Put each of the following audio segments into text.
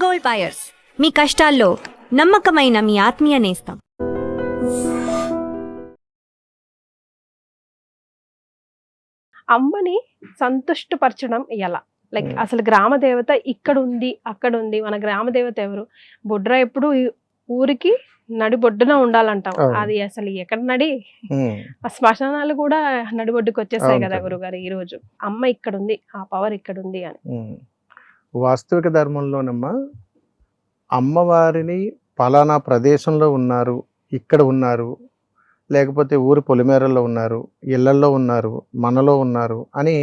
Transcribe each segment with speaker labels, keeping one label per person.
Speaker 1: Gold buyers, మీ కష్టాల్లో నమ్మకమైన మీ ఆత్మీయ నేస్తం.
Speaker 2: అమ్మని సంతుష్టపరచడం ఎలా? లైక్ అసలు గ్రామ దేవత ఇక్కడ ఉంది, అక్కడ ఉంది. మన గ్రామ దేవత ఎవరు? బొడ్రా ఎప్పుడు ఊరికి నడిబొడ్డున ఉండాలంటాం. అది అసలు ఎక్కడ నడి? ఆ శ్మశానాలు కూడా నడిబొడ్డుకు వచ్చేసాయి కదా గురుగారు ఈ రోజు. అమ్మ ఇక్కడ ఉంది, ఆ పవర్ ఇక్కడ ఉంది అని.
Speaker 3: వాస్తవిక ధర్మంలోనమ్మా అమ్మవారిని పలానా ప్రదేశంలో ఉన్నారు, ఇక్కడ ఉన్నారు, లేకపోతే ఊరి పొలిమేరల్లో ఉన్నారు, ఇళ్లల్లో ఉన్నారు, మనలో ఉన్నారు అని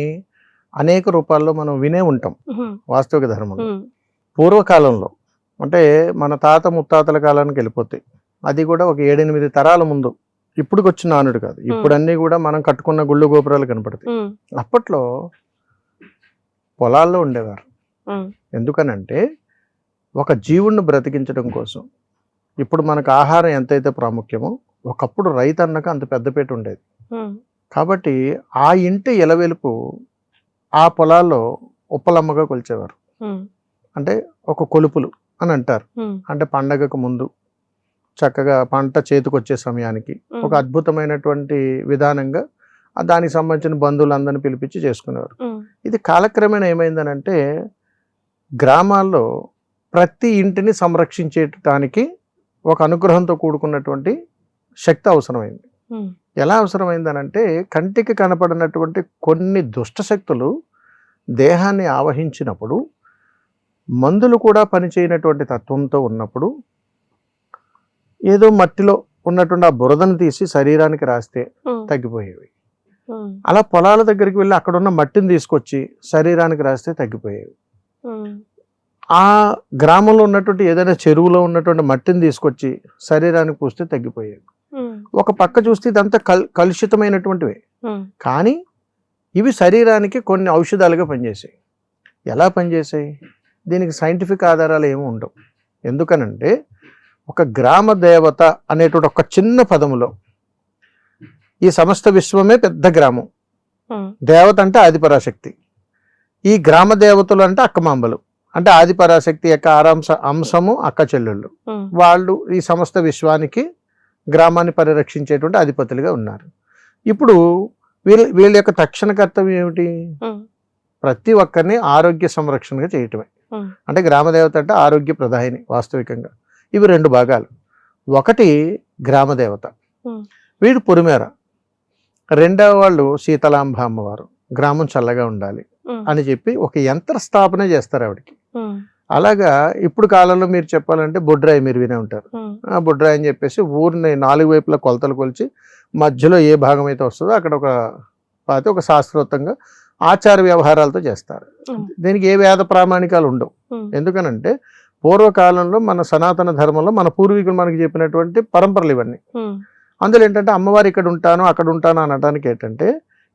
Speaker 3: అనేక రూపాల్లో మనం వినే ఉంటాం వాస్తవిక ధర్మంలో. పూర్వకాలంలో అంటే మన తాత ముత్తాతల కాలానికి వెళ్ళిపోతాయి. అది కూడా ఒక 7-8 తరాల ముందు. ఇప్పుడు వచ్చిన నానుడు కాదు. ఇప్పుడు అన్నీ కూడా మనం కట్టుకున్న గుళ్ళు గోపురాలు కనపడతాయి. అప్పట్లో పొలాల్లో ఉండేవారు. ఎందుకనంటే ఒక జీవుణ్ణి బ్రతికించడం కోసం. ఇప్పుడు మనకు ఆహారం ఎంతైతే ప్రాముఖ్యమో ఒకప్పుడు రైతు అన్నక అంత పెద్దపేట ఉండేది. కాబట్టి ఆ ఇంటి ఎలవెలుపు ఆ పొలాల్లో ఉప్పలమ్మగా కొలిచేవారు. అంటే ఒక కొలుపులు అని అంటారు. అంటే పండగకు ముందు చక్కగా పంట చేతికొచ్చే సమయానికి ఒక అద్భుతమైనటువంటి విధానంగా దానికి సంబంధించిన బంధువులందరినీ పిలిపించి చేసుకునేవారు. ఇది కాలక్రమేణా ఏమైందనంటే గ్రామాల్లో ప్రతి ఇంటిని సంరక్షించేటానికి ఒక అనుగ్రహంతో కూడుకున్నటువంటి శక్తి అవసరమైంది. ఎలా అవసరమైందనంటే కంటికి కనపడినటువంటి కొన్ని దుష్ట శక్తులు దేహాన్ని ఆవహించినప్పుడు, మందులు కూడా పనిచేయనటువంటి తత్వంతో ఉన్నప్పుడు ఏదో మట్టిలో ఉన్నటువంటి ఆ బురదను తీసి శరీరానికి రాస్తే తగ్గిపోయేవి. అలా పొలాల దగ్గరికి వెళ్ళి అక్కడ ఉన్న మట్టిని తీసుకొచ్చి శరీరానికి రాస్తే తగ్గిపోయేవి. ఆ గ్రామంలో ఉన్నటువంటి ఏదైనా చెరువులో ఉన్నటువంటి మట్టిని తీసుకొచ్చి శరీరానికి పూస్తే తగ్గిపోయేవి. ఒక పక్క చూస్తే ఇదంతా కలుషితమైనటువంటివే, కానీ ఇవి శరీరానికి కొన్ని ఔషధాలుగా పనిచేసాయి. ఎలా పనిచేసాయి? దీనికి సైంటిఫిక్ ఆధారాలు ఏమి ఉండవు. ఎందుకనంటే ఒక గ్రామ దేవత అనేటువంటి ఒక చిన్న పదములో ఈ సమస్త విశ్వమే పెద్ద గ్రామం. దేవత అంటే ఆదిపరాశక్తి. ఈ గ్రామ దేవతలు అంటే అక్కమాంబలు, అంటే ఆదిపరాశక్తి యొక్క అంశము అక్క చెల్లెళ్ళు. వాళ్ళు ఈ సమస్త విశ్వానికి గ్రామాన్ని పరిరక్షించేటువంటి అధిపతులుగా ఉన్నారు. ఇప్పుడు వీళ్ళ యొక్క తక్షణ కర్తవ్యం ఏమిటి? ప్రతి ఒక్కరిని ఆరోగ్య సంరక్షణగా చేయటమే. అంటే గ్రామదేవత అంటే ఆరోగ్య ప్రదాయిని. వాస్తవికంగా ఇవి 2 భాగాలు. ఒకటి గ్రామదేవత, వీడు పొలిమేర. రెండవ వాళ్ళు శీతలాంబ అమ్మవారు, గ్రామం చల్లగా ఉండాలి అని చెప్పి ఒక యంత్ర స్థాపన చేస్తారు ఆవిడకి. అలాగా ఇప్పుడు కాలంలో మీరు చెప్పాలంటే బొడ్రాయి మీరు వినే ఉంటారు. ఆ బొడ్రాయి అని చెప్పేసి ఊరిని 4 వైపులా కొలతలు కొలిచి మధ్యలో ఏ భాగం అయితే వస్తుందో అక్కడ ఒక శాస్త్రోక్తంగా ఆచార వ్యవహారాలతో చేస్తారు. దీనికి ఏ వేద ప్రామాణికాలు ఉండవు. ఎందుకనంటే పూర్వకాలంలో మన సనాతన ధర్మంలో మన పూర్వీకులు మనకి చెప్పినటువంటి పరంపరలు ఇవన్నీ. అందులో ఏంటంటే అమ్మవారు ఇక్కడ ఉంటాను అక్కడ ఉంటాను అనడానికి ఏంటంటే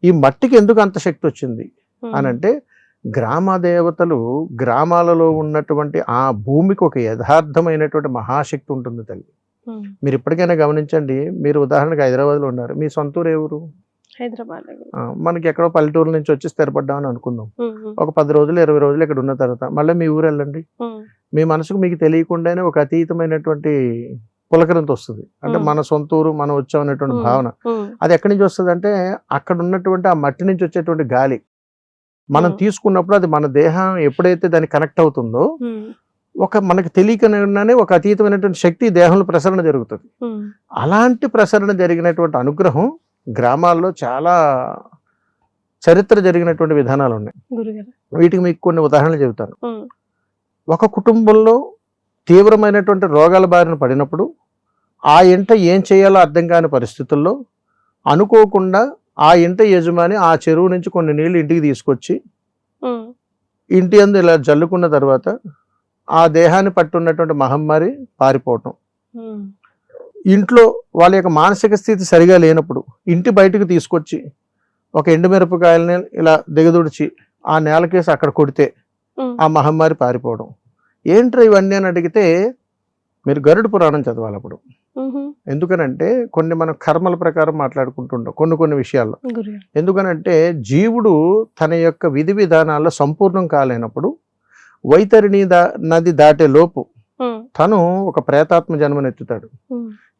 Speaker 3: ఈ మట్టికి ఎందుకు అంత శక్తి వచ్చింది అనంటే గ్రామ దేవతలు గ్రామాలలో ఉన్నటువంటి ఆ భూమికి ఒక యథార్థమైనటువంటి మహాశక్తి ఉంటుంది తల్లి. మీరు ఇప్పటికైనా గమనించండి. మీరు ఉదాహరణకు హైదరాబాద్లో ఉన్నారు, మీ సొంతూరు ఏ ఊరు?
Speaker 2: హైదరాబాద్.
Speaker 3: మనకి ఎక్కడో పల్లెటూరు నుంచి వచ్చి స్థిరపడ్డామని అనుకుందాం. ఒక 10 రోజులు 20 రోజులు ఇక్కడ ఉన్న తర్వాత మళ్ళీ మీ ఊరు వెళ్ళండి. మీ మనసుకు మీకు తెలియకుండానే ఒక అతీతమైనటువంటి పులకరంతో వస్తుంది. అంటే మన సొంతూరు మనం వచ్చామనేటువంటి భావన. అది ఎక్కడి నుంచి వస్తుంది అంటే అక్కడ ఉన్నటువంటి ఆ మట్టి నుంచి వచ్చేటువంటి గాలి మనం తీసుకున్నప్పుడు అది మన దేహం ఎప్పుడైతే దానికి కనెక్ట్ అవుతుందో మనకి తెలియకనే ఒక అతీతమైనటువంటి శక్తి దేహంలో ప్రసరణ జరుగుతుంది. అలాంటి ప్రసరణ జరిగినటువంటి అనుగ్రహం గ్రామాల్లో చాలా చరిత్ర జరిగినటువంటి విధానాలు ఉన్నాయి. వీటికి మీకు కొన్ని ఉదాహరణలు చెబుతాను. ఒక కుటుంబంలో తీవ్రమైనటువంటి రోగాల బారిన పడినప్పుడు ఆ ఇంట ఏం చేయాలో అర్థం కాని పరిస్థితుల్లో అనుకోకుండా ఆ ఇంట యజమాని ఆ చెరువు నుంచి కొన్ని నీళ్లు ఇంటికి తీసుకొచ్చి ఇంటి అందు ఇలా జల్లుకున్న తర్వాత ఆ దేహాన్ని పట్టున్నటువంటి మహమ్మారి పారిపోవటం. ఇంట్లో వాళ్ళ యొక్క మానసిక స్థితి సరిగా లేనప్పుడు ఇంటి బయటకు తీసుకొచ్చి ఒక ఎండుమిరపకాయలని ఇలా దిగదుడిచి ఆ నేలకేసి అక్కడ కొడితే ఆ మహమ్మారి పారిపోవడం. ఏంట్రా ఇవన్నీ అని అడిగితే మీరు గరుడ పురాణం చదవాలి అప్పుడు. ఎందుకనంటే కొన్ని మనం కర్మల ప్రకారం మాట్లాడుకుంటుంటాం కొన్ని విషయాల్లో. ఎందుకనంటే జీవుడు తన యొక్క విధి విధానాల్లో సంపూర్ణం కాలేనప్పుడు వైతరిణి నది దాటే లోపు తను ఒక ప్రేతాత్మ జన్మనెత్తుతాడు.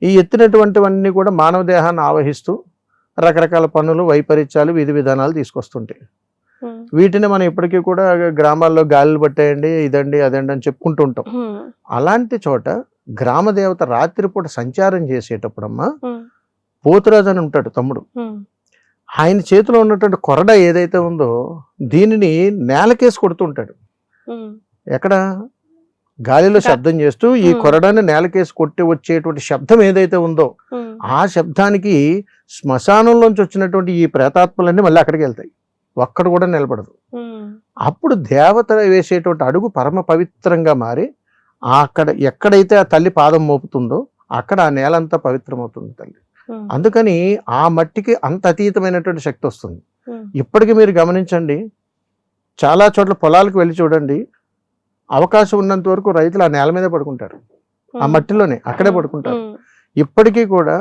Speaker 3: ఈ ఎత్తినటువంటివన్నీ కూడా మానవ దేహాన్ని ఆవహిస్తూ రకరకాల పనులు, వైపరీత్యాలు, విధి విధానాలు తీసుకొస్తుంటాయి. వీటిని మనం ఇప్పటికీ కూడా గ్రామాల్లో గాలిలు పట్టేయండి, ఇదండి అదండి అని చెప్పుకుంటూ ఉంటాం. అలాంటి చోట గ్రామ దేవత రాత్రిపూట సంచారం చేసేటప్పుడమ్మా పోతురాజు అని ఉంటాడు తమ్ముడు. ఆయన చేతిలో ఉన్నటువంటి కొరడ ఏదైతే ఉందో దీనిని నేలకేసి కొడుతుంటాడు. ఎక్కడ గాలిలో శబ్దం చేస్తూ ఈ కొరడాన్ని నేలకేసి కొట్టి వచ్చేటువంటి శబ్దం ఏదైతే ఉందో ఆ శబ్దానికి శ్మశానంలోంచి వచ్చినటువంటి ఈ ప్రేతాత్మలన్నీ మళ్ళీ అక్కడికి వెళ్తాయి. ఒక్కడు కూడా నిలబడదు. అప్పుడు దేవత వేసేటువంటి అడుగు పరమ పవిత్రంగా మారి అక్కడ ఎక్కడైతే ఆ తల్లి పాదం మోపుతుందో అక్కడ ఆ నేల అంతా పవిత్రమవుతుంది తల్లి. అందుకని ఆ మట్టికి అంత అతీతమైనటువంటి శక్తి వస్తుంది. ఇప్పటికీ మీరు గమనించండి, చాలా చోట్ల పొలాలకు వెళ్ళి చూడండి, అవకాశం ఉన్నంత వరకు రైతులు ఆ నేల మీద పడుకుంటారు, ఆ మట్టిలోనే అక్కడే పడుకుంటారు. ఇప్పటికీ కూడా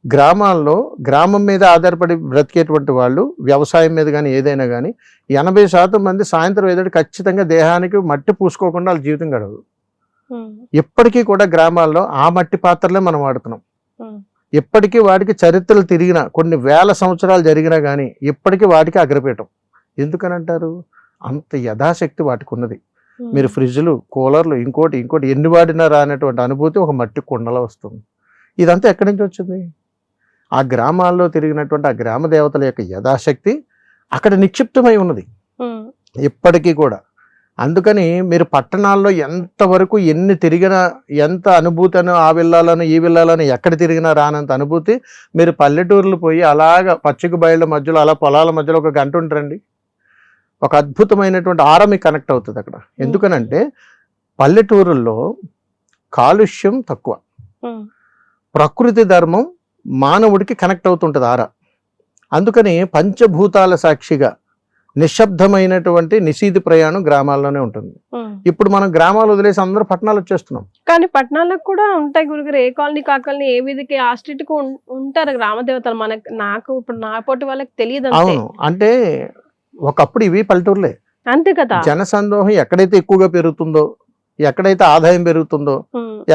Speaker 3: గ్రామాల్లో గ్రామం మీద ఆధారపడి బ్రతికేటువంటి వాళ్ళు వ్యవసాయం మీద కానీ ఏదైనా కానీ 80% మంది సాయంత్రం ఏదైనా ఖచ్చితంగా దేహానికి మట్టి పూసుకోకుండా వాళ్ళ జీవితం గడవదు. ఇప్పటికీ కూడా గ్రామాల్లో ఆ మట్టి పాత్రలే మనం వాడుతున్నాం. ఇప్పటికీ వాటికి చరిత్రలు తిరిగినా కొన్ని వేల సంవత్సరాలు జరిగినా కానీ ఇప్పటికీ వాటికి అగ్రపీఠం. ఎందుకని అంటారు? అంత యథాశక్తి వాటికి ఉన్నది. మీరు ఫ్రిడ్జ్లు, కూలర్లు, ఇంకోటి ఎన్ని వాడినా రానటువంటి అనుభూతి ఒక మట్టి కుండలో వస్తుంది. ఇదంతా ఎక్కడి నుంచి వచ్చింది? ఆ గ్రామాల్లో తిరిగినటువంటి ఆ గ్రామ దేవతల యొక్క యథాశక్తి అక్కడ నిక్షిప్తమై ఉన్నది ఇప్పటికీ కూడా. అందుకని మీరు పట్టణాల్లో ఎంతవరకు ఎన్ని తిరిగినా, ఎంత అనుభూతినో ఆ విల్లాలను ఈ విల్లాలను ఎక్కడ తిరిగినా రానంత అనుభూతి మీరు పల్లెటూర్లు పోయి అలాగ పచ్చిక బయళ్ళ మధ్యలో అలా పొలాల మధ్యలో ఒక గంట ఉంటారండి, ఒక అద్భుతమైనటువంటి ఆర మీకు కనెక్ట్ అవుతుంది అక్కడ. ఎందుకనంటే పల్లెటూరుల్లో కాలుష్యం తక్కువ, ప్రకృతి ధర్మం మానవుడికి కనెక్ట్ అవుతుంటుంది ఆర. అందుకని పంచభూతాల సాక్షిగా నిశ్శబ్దమైనటువంటి నిశీది ప్రయాణం గ్రామాల్లోనే ఉంటుంది. ఇప్పుడు మనం గ్రామాలు వదిలేసి అందరూ పట్టణాలు వచ్చేస్తున్నాం.
Speaker 2: కానీ పట్టణాలకు కూడా ఉంటాయి గురుగారు, ఏ కాలనీ కాలనీ ఏ వీధికి ఆ స్ట్రీట్కి ఉంటారు గ్రామ దేవతలు. నాకు ఇప్పుడు నా పోటీ వాళ్ళకి తెలియదు.
Speaker 3: అవును, అంటే ఒకప్పుడు ఇవి పల్లెటూరులే.
Speaker 2: అంతే కదా.
Speaker 3: జనసందోహం ఎక్కడైతే ఎక్కువగా పెరుగుతుందో, ఎక్కడైతే ఆదాయం పెరుగుతుందో,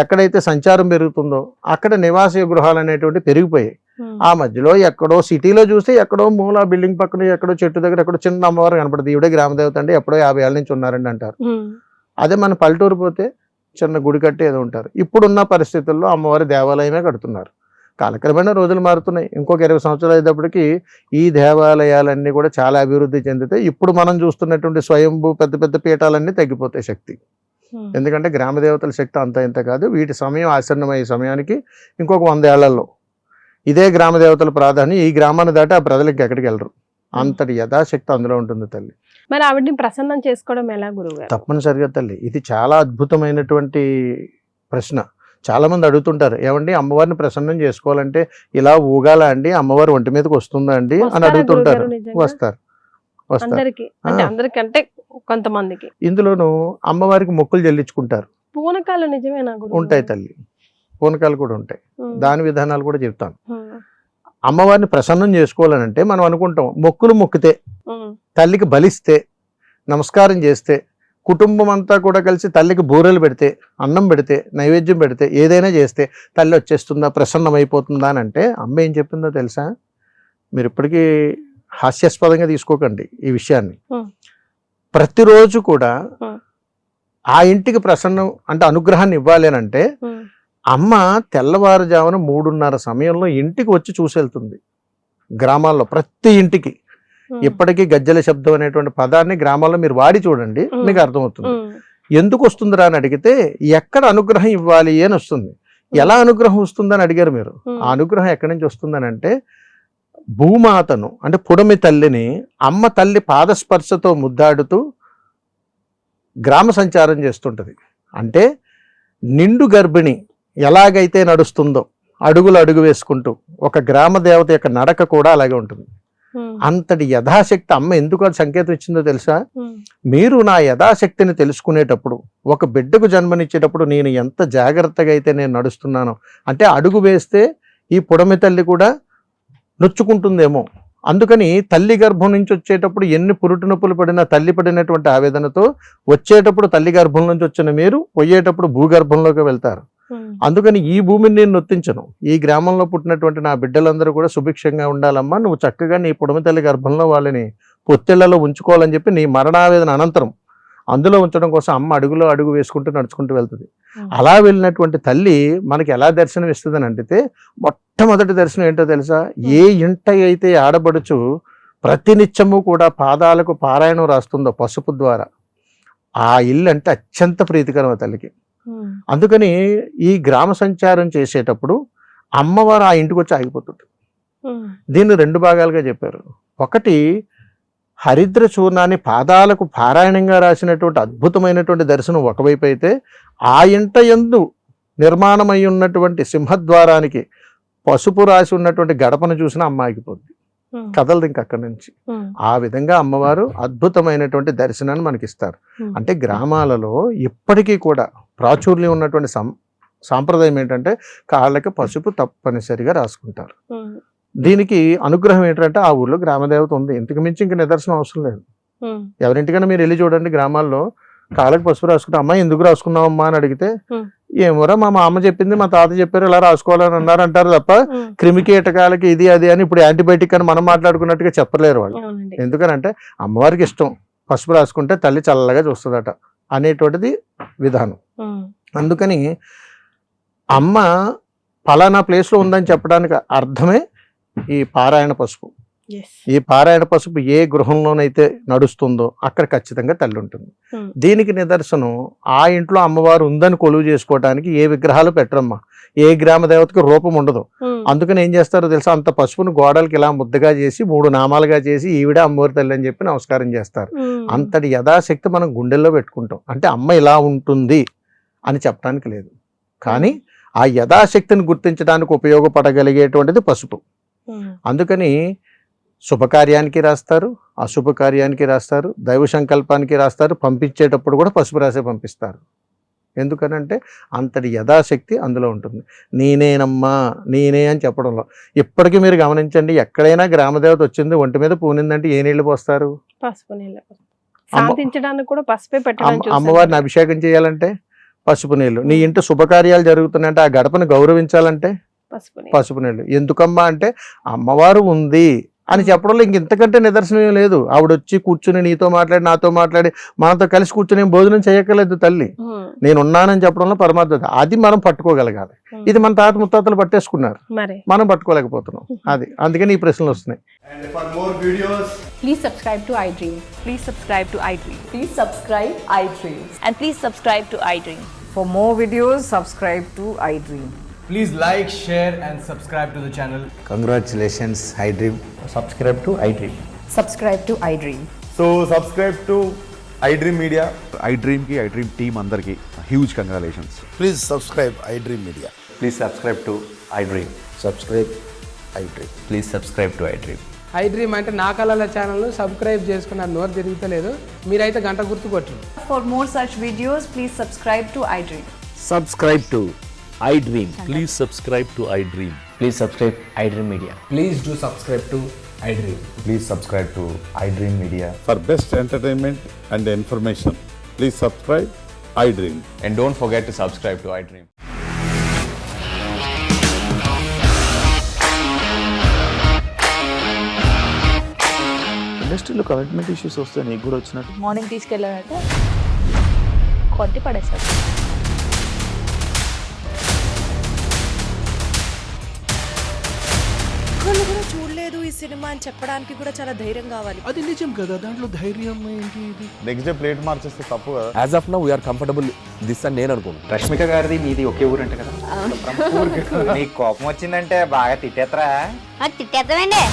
Speaker 3: ఎక్కడైతే సంచారం పెరుగుతుందో అక్కడ నివాస గృహాలు అనేటువంటి పెరిగిపోయాయి. ఆ మధ్యలో ఎక్కడో సిటీలో చూస్తే ఎక్కడో మూల బిల్డింగ్ పక్కన ఎక్కడో చెట్టు దగ్గర ఎక్కడో చిన్న అమ్మవారు కనపడుతుంది, ఈవిడే గ్రామదేవత అండి, ఎప్పుడో 50 ఏళ్ళ నుంచి ఉన్నారండి అంటారు. అదే మన పల్లెటూరు పోతే చిన్న గుడి కట్టి ఏదో ఉంటారు. ఇప్పుడున్న పరిస్థితుల్లో అమ్మవారి దేవాలయమే కడుతున్నారు. కాలక్రమేణా రోజులు మారుతున్నాయి. ఇంకొక 20 సంవత్సరాలు అయ్యేటప్పటికి ఈ దేవాలయాలన్నీ కూడా చాలా అభివృద్ధి చెందితే ఇప్పుడు మనం చూస్తున్నటువంటి స్వయంభూ పెద్ద పెద్ద పీఠాలన్నీ తగ్గిపోతాయి శక్తి. ఎందుకంటే గ్రామ దేవతల శక్తి అంత ఇంత కాదు. వీటి సమయం ఆసన్నమయ్యే సమయానికి ఇంకొక 100 ఏళ్లలో ఇదే గ్రామ దేవతల ప్రాధాన్యం ఈ గ్రామాన్ని దాటి ఆ ప్రజలకి ఎక్కడికి వెళ్ళరు. అంతటి యథాశక్తి అందులో ఉంటుంది తల్లి.
Speaker 2: మరి ఆవిడని ప్రసన్నం చేసుకోవడం ఎలా గురువుగారు?
Speaker 3: తప్పనిసరిగా తల్లి, ఇది చాలా అద్భుతమైనటువంటి ప్రశ్న. చాలా మంది అడుగుతుంటారు, ఏమండి అమ్మవారిని ప్రసన్నం చేసుకోవాలంటే ఇలా ఊగాలా అండి, అమ్మవారి ఒంటి మీదకి వస్తుందా అండి అని అడుగుతుంటారు. వస్తారు.
Speaker 2: అందరికంటే కొంతమందికి.
Speaker 3: ఇందులోనూ అమ్మవారికి మొక్కులు చెల్లించుకుంటారు.
Speaker 2: పూనకాలు నిజమేనా?
Speaker 3: ఉంటాయి తల్లి, పూనకాలు కూడా ఉంటాయి. దాని విధానాలు కూడా చెప్తాను. అమ్మవారిని ప్రసన్నం చేసుకోవాలనంటే మనం అనుకుంటాం, మొక్కులు మొక్కితే, తల్లికి బలిస్తే, నమస్కారం చేస్తే, కుటుంబం అంతా కూడా కలిసి తల్లికి బూరెలు పెడితే, అన్నం పెడితే, నైవేద్యం పెడితే, ఏదైనా చేస్తే తల్లి వచ్చేస్తుందా, ప్రసన్నమైపోతుందా అని అంటే అమ్మ ఏం చెప్పిందో తెలుసా? మీరు ఇప్పటికీ హాస్యాస్పదంగా తీసుకోకండి ఈ విషయాన్ని. ప్రతిరోజు కూడా ఆ ఇంటికి ప్రసన్నం అంటే అనుగ్రహాన్ని ఇవ్వాలి అని అంటే అమ్మ తెల్లవారుజామున 3:30 సమయంలో ఇంటికి వచ్చి చూసెళ్తుంది. గ్రామాల్లో ప్రతి ఇంటికి ఇప్పటికీ గజ్జల శబ్దం అనేటువంటి పదాన్ని గ్రామాల్లో మీరు వాడి చూడండి, మీకు అర్థమవుతుంది. ఎందుకు వస్తుందిరా అని అడిగితే ఎక్కడ అనుగ్రహం ఇవ్వాలి అని వస్తుంది. ఎలా అనుగ్రహం వస్తుందని అడిగారు మీరు. ఆ అనుగ్రహం ఎక్కడి నుంచి వస్తుందని అంటే భూమాతను అంటే పుడమి తల్లిని అమ్మ తల్లి పాదస్పర్శతో ముద్దాడుతూ గ్రామ సంచారం చేస్తుంటది. అంటే నిండు గర్భిణి ఎలాగైతే నడుస్తుందో అడుగులు అడుగు వేసుకుంటూ ఒక గ్రామ దేవత యొక్క నడక కూడా అలాగే ఉంటుంది. అంతటి యథాశక్తి అమ్మ ఎందుకు అది సంకేతం ఇచ్చిందో తెలుసా? మీరు నా యథాశక్తిని తెలుసుకునేటప్పుడు, ఒక బిడ్డకు జన్మనిచ్చేటప్పుడు నేను ఎంత జాగ్రత్తగా అయితే నేను నడుస్తున్నానో, అంటే అడుగు వేస్తే ఈ పుడమి తల్లి కూడా నొచ్చుకుంటుందేమో, అందుకని తల్లి గర్భం నుంచి వచ్చేటప్పుడు ఎన్ని పురుటి నొప్పులు పడినా తల్లి పడినటువంటి ఆవేదనతో వచ్చేటప్పుడు తల్లి గర్భం నుంచి వచ్చిన మీరు పోయేటప్పుడు భూగర్భంలోకి వెళ్తారు. అందుకని ఈ భూమిని నేను నొత్తించను. ఈ గ్రామంలో పుట్టినటువంటి నా బిడ్డలందరూ కూడా సుభిక్షంగా ఉండాలమ్మా, నువ్వు చక్కగా నీ పుడమి తల్లి గర్భంలో వాళ్ళని పొత్తెళ్లలో ఉంచుకోవాలని చెప్పి నీ మరణావేదన అనంతరం అందులో ఉంచడం కోసం అమ్మ అడుగులో అడుగు వేసుకుంటూ నడుచుకుంటూ వెళ్తుంది. అలా వెళ్ళినటువంటి తల్లి మనకి ఎలా దర్శనం ఇస్తుందని అంటే, మొట్టమొదటి దర్శనం ఏంటో తెలుసా? ఏ ఇంట అయితే ఆడబడుచు ప్రతినిత్యము కూడా పాదాలకు పారాయణం రాస్తుందో పసుపు ద్వారా, ఆ ఇల్లు అంటే అత్యంత ప్రీతికరం ఆ తల్లికి. అందుకని ఈ గ్రామ సంచారం చేసేటప్పుడు అమ్మవారు ఆ ఇంటికి వచ్చి ఆగిపోతుంది. దీన్ని 2 భాగాలుగా చెప్పారు. ఒకటి, హరిద్ర చూర్ణాన్ని పాదాలకు పారాయణంగా రాసినటువంటి అద్భుతమైనటువంటి దర్శనం ఒకవైపు అయితే, ఆ ఇంట యందు నిర్మాణమై ఉన్నటువంటి సింహద్వారానికి పసుపు రాసి ఉన్నటువంటి గడపను చూసిన అమ్మ ఆగిపోద్ది, కదలదు ఇంక అక్కడి నుంచి. ఆ విధంగా అమ్మవారు అద్భుతమైనటువంటి దర్శనాన్ని మనకిస్తారు. అంటే గ్రామాలలో ఇప్పటికీ కూడా ప్రాచుర్యం ఉన్నటువంటి సాంప్రదాయం ఏంటంటే కాళ్ళకి పసుపు తప్పనిసరిగా రాసుకుంటారు. దీనికి అనుగ్రహం ఏంటంటే ఆ ఊర్లో గ్రామదేవత ఉంది, ఇంతకు మించి ఇంక నిదర్శనం అవసరం లేదు. ఎవరింటికైనా మీరు వెళ్ళి చూడండి, గ్రామాల్లో కాళ్ళకి పసుపు రాసుకుంటే అమ్మ ఎందుకు రాసుకున్నావమ్మా అని అడిగితే, ఏమోరా మా అమ్మ చెప్పింది, మా తాత చెప్పారు ఇలా రాసుకోవాలని అన్నారు అంటారు తప్ప క్రిమికీటకాలకి ఇది అది అని ఇప్పుడు యాంటీబయాటిక్ అని మనం మాట్లాడుకున్నట్టుగా చెప్పలేరు వాళ్ళు. ఎందుకనంటే అమ్మవారికి ఇష్టం పసుపు రాసుకుంటే తల్లి చల్లగా చూస్తుందట అనేటువంటిది విధానం. అందుకని అమ్మ పలానా ప్లేస్లో ఉందని చెప్పడానికి అర్థమే ఈ పారాయణ పసుపు. ఈ పారాయణ పసుపు ఏ గృహంలోనైతే నడుస్తుందో అక్కడ ఖచ్చితంగా తల్లి ఉంటుంది. దీనికి నిదర్శనం ఆ ఇంట్లో అమ్మవారు ఉందని కొలువు చేసుకోవడానికి ఏ విగ్రహాలు పెట్టరమ్మా, ఏ గ్రామ దేవతకు రూపం ఉండదు. అందుకని ఏం చేస్తారో తెలుసా, అంత పసుపును గోడలకి ఇలా ముద్దగా చేసి 3 నామాలుగా చేసి ఈవిడ అమ్మవారి తల్లి అని చెప్పి నమస్కారం చేస్తారు. అంతటి యథాశక్తి మనం గుండెల్లో పెట్టుకుంటాం. అంటే అమ్మ ఇలా ఉంటుంది అని చెప్పడానికి లేదు, కానీ ఆ యథాశక్తిని గుర్తించడానికి ఉపయోగపడగలిగేటువంటిది పసుపు. అందుకని శుభకార్యానికి రాస్తారు, అశుభకార్యానికి రాస్తారు, దైవ సంకల్పానికి రాస్తారు, పంపించేటప్పుడు కూడా పసుపు రాసే పంపిస్తారు. ఎందుకనంటే అంతటి యథాశక్తి అందులో ఉంటుంది. నేనేనమ్మా నేనే అని చెప్పడంలో ఇప్పటికీ మీరు గమనించండి, ఎక్కడైనా గ్రామదేవత వచ్చింది ఒంటి మీద పూనిందంటే ఏ నీళ్లు పోస్తారు?
Speaker 2: పసుపు నీళ్ళు. శాంతించడానికి కూడా పసుపే పెట్టడం.
Speaker 3: అమ్మవారిని అభిషేకం చేయాలంటే పసుపు నీళ్ళు. నీ ఇంటి శుభకార్యాలు జరుగుతున్నాయంటే ఆ గడపను గౌరవించాలంటే పసుపు నీళ్ళు. ఎందుకమ్మా అంటే అమ్మవారు ఉంది అని చెప్పడంలో ఇంతకంటే నిదర్శనం లేదు. ఆవిడ వచ్చి కూర్చుని నీతో మాట్లాడి నాతో మాట్లాడి మనతో కలిసి కూర్చుని భోజనం చేయక్కర్లేదు తల్లి, నేనున్నానని చెప్పడంలో పరమార్థత. అది మనం పట్టుకోగలగాలి. ఇది మన తాత ముత్తాతలు పట్టేసుకున్నారు, మనం పట్టుకోలేకపోతున్నాం. అది అందుకని ఈ ప్రశ్నలు వస్తున్నాయి.
Speaker 4: Please subscribe to iDream.
Speaker 1: Please subscribe to iDream.
Speaker 4: Please subscribe iDream.
Speaker 1: And please subscribe to iDream.
Speaker 5: For more videos, subscribe to iDream.
Speaker 6: Please like, share and subscribe to the channel.
Speaker 7: Congratulations, iDream.
Speaker 6: Subscribe to iDream.
Speaker 4: Subscribe to iDream.
Speaker 8: So subscribe to iDream Media.
Speaker 9: iDream ki iDream team andarki huge congratulations.
Speaker 7: Please subscribe iDream Media.
Speaker 8: Please subscribe to iDream.
Speaker 7: Subscribe iDream.
Speaker 8: Please subscribe to iDream.
Speaker 10: iDream అంటే నా కళల ఛానల్ను subscribe చేసుకున్నారు, నోరు తిరుగుతలేదు, మీరైతే గంట గుర్తు కొట్టండి.
Speaker 4: For more such videos, please subscribe to iDream.
Speaker 11: Subscribe to iDream.
Speaker 12: Please subscribe to iDream.
Speaker 6: Please subscribe iDream Media. Please do subscribe to iDream.
Speaker 8: Please subscribe to iDream Media.
Speaker 9: For best entertainment and information, please subscribe iDream.
Speaker 8: And don't forget to subscribe to iDream.
Speaker 12: ఇండస్ట్రీలో commitment issues వస్తే నీకు కూడా వచ్చినట్టు
Speaker 4: morning తీసుకెళ్ళారంటే కొట్టి పడేస్తారు.
Speaker 5: కూడా చూడలేదు ఈ సినిమా అని చెప్పడానికి కూడా చాలా ధైర్యం కావాలి.
Speaker 12: అది నిజం కదా, దాంట్లో ధైర్యం ఏంటి? ఇది
Speaker 8: నెక్స్ట్ డే ప్లేట్ మార్చేస్తే తప్పు కదా.
Speaker 11: As of now, we are comfortable this అని నేను అనుకుంటున్నాను.
Speaker 6: రష్మిక గారిది మీది ఒకే ఊరంట కదా.
Speaker 7: నీకు కోపం వచ్చిందంటే బాగా తిట్టేత్తరా?
Speaker 1: తిట్టేద్దామండి.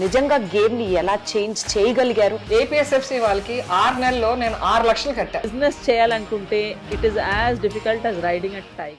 Speaker 5: నిజంగా గేమ్ ని ఎలా చేంజ్ చేయగలిగారు?
Speaker 10: ఏపీఎస్ఎఫ్సి వాళ్ళకి 6 నెలల్లో నేను 6 లక్షలు కట్టా.
Speaker 5: బిజినెస్ చేయాలనుకుంటే it is as difficult as riding a tiger.